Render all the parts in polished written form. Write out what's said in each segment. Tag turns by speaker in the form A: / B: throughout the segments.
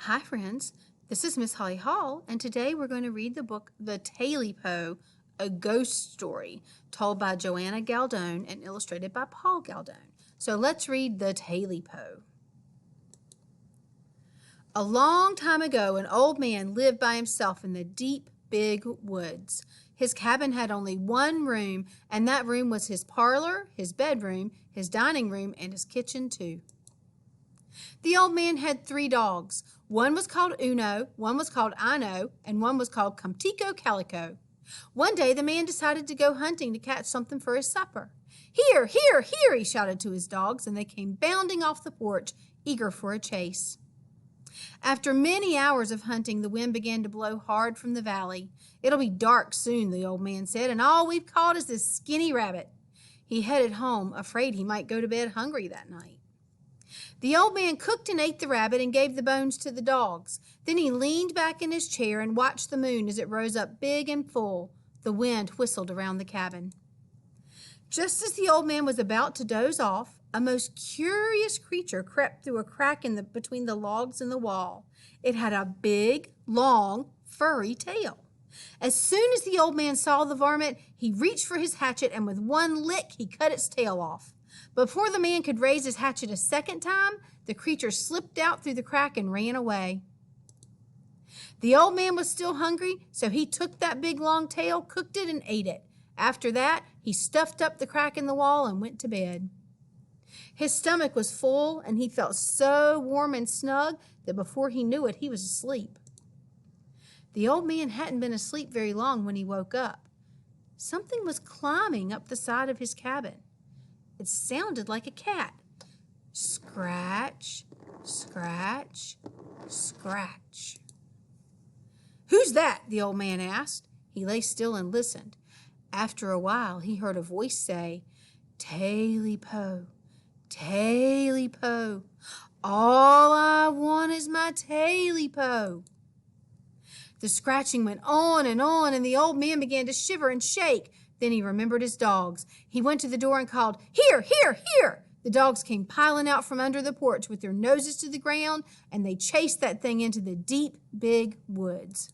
A: Hi friends, this is Miss Holly Hall, and today we're going to read the book The Tailypo, a ghost story, told by Joanna Galdone and illustrated by Paul Galdone. So let's read The Tailypo. A long time ago, an old man lived by himself in the deep, big woods. His cabin had only one room, and that room was his parlor, his bedroom, his dining room, and his kitchen too. The old man had 3 dogs. One was called Uno, one was called Ino, and one was called Comtico Calico. One day the man decided to go hunting to catch something for his supper. Here, here, here, he shouted to his dogs, and they came bounding off the porch, eager for a chase. After many hours of hunting, the wind began to blow hard from the valley. It'll be dark soon, the old man said, and all we've caught is this skinny rabbit. He headed home, afraid he might go to bed hungry that night. The old man cooked and ate the rabbit and gave the bones to the dogs. Then he leaned back in his chair and watched the moon as it rose up big and full. The wind whistled around the cabin. Just as the old man was about to doze off, a most curious creature crept through a crack between the logs in the wall. It had a big, long, furry tail. As soon as the old man saw the varmint, he reached for his hatchet and with one lick he cut its tail off. Before the man could raise his hatchet a second time, the creature slipped out through the crack and ran away. The old man was still hungry, so he took that big long tail, cooked it, and ate it. After that, he stuffed up the crack in the wall and went to bed. His stomach was full, and he felt so warm and snug that before he knew it, he was asleep. The old man hadn't been asleep very long when he woke up. Something was climbing up the side of his cabin. It sounded like a cat. Scratch, scratch, scratch. "Who's that?" the old man asked. He lay still and listened. After a while, he heard a voice say, "Tailypo, Tailypo, all I want is my Tailypo." The scratching went on, and the old man began to shiver and shake. Then he remembered his dogs. He went to the door and called, "Here, here, here!" The dogs came piling out from under the porch with their noses to the ground, and they chased that thing into the deep, big woods.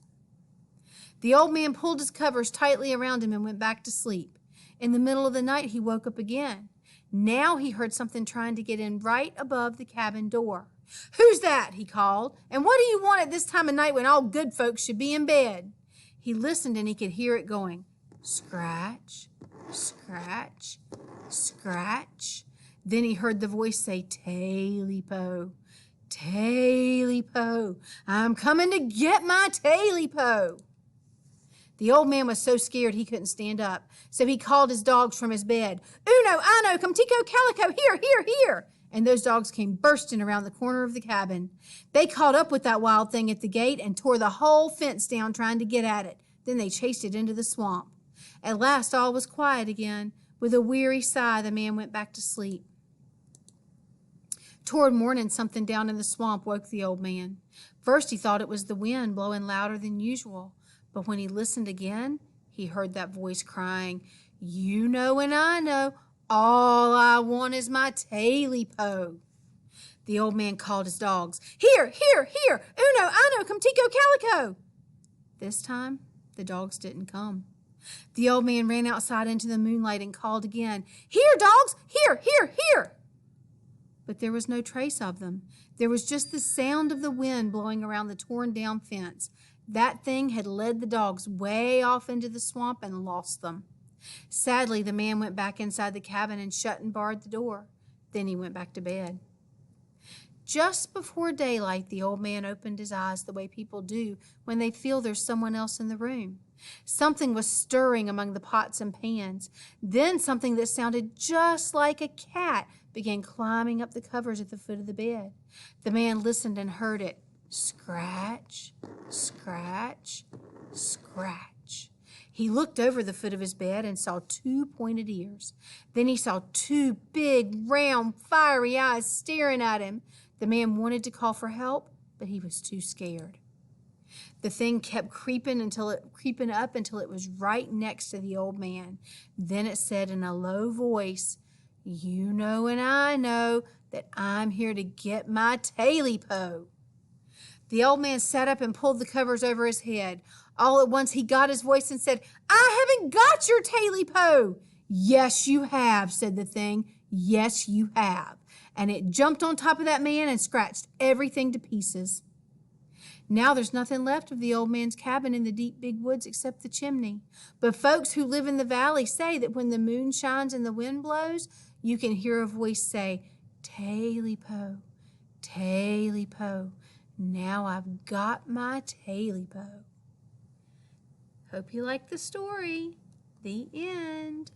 A: The old man pulled his covers tightly around him and went back to sleep. In the middle of the night, he woke up again. Now he heard something trying to get in right above the cabin door. "Who's that?" he called. "And what do you want at this time of night when all good folks should be in bed?" He listened and he could hear it going. Scratch, scratch, scratch. Then he heard the voice say, "Tailypo, Tailypo, I'm coming to get my Tailypo." The old man was so scared he couldn't stand up, so he called his dogs from his bed. "Uno, Ino, Comtico, Calico, here, here, here!" And those dogs came bursting around the corner of the cabin. They caught up with that wild thing at the gate and tore the whole fence down trying to get at it. Then they chased it into the swamp. At last all was quiet again. With a weary sigh, the man went back to sleep. Toward morning, something down in the swamp woke the old man. First he thought it was the wind blowing louder than usual, but when he listened again, he heard that voice crying, "You know and I know, all I want is my Tailypo." The old man called his dogs. "Here, here, here! Uno, Ino, Comtico, Calico!" This time, the dogs didn't come. The old man ran outside into the moonlight and called again, "Here, dogs! Here, here, here!" But there was no trace of them. There was just the sound of the wind blowing around the torn-down fence. That thing had led the dogs way off into the swamp and lost them. Sadly, the man went back inside the cabin and shut and barred the door. Then he went back to bed. Just before daylight, the old man opened his eyes the way people do when they feel there's someone else in the room. Something was stirring among the pots and pans. Then something that sounded just like a cat began climbing up the covers at the foot of the bed. The man listened and heard it. Scratch, scratch, scratch. He looked over the foot of his bed and saw 2 pointed ears. Then he saw 2 big, round, fiery eyes staring at him. The man wanted to call for help, but he was too scared. The thing kept creeping up until it was right next to the old man. Then it said in a low voice, "You know and I know that I'm here to get my Tailypo." The old man sat up and pulled the covers over his head. All at once he got his voice and said, "I haven't got your Tailypo." "Yes, you have," said the thing. "Yes, you have." And it jumped on top of that man and scratched everything to pieces. Now there's nothing left of the old man's cabin in the deep big woods except the chimney. But folks who live in the valley say that when the moon shines and the wind blows, you can hear a voice say, "Tailypo, Tailypo, now I've got my Tailypo." Hope you liked the story. The end.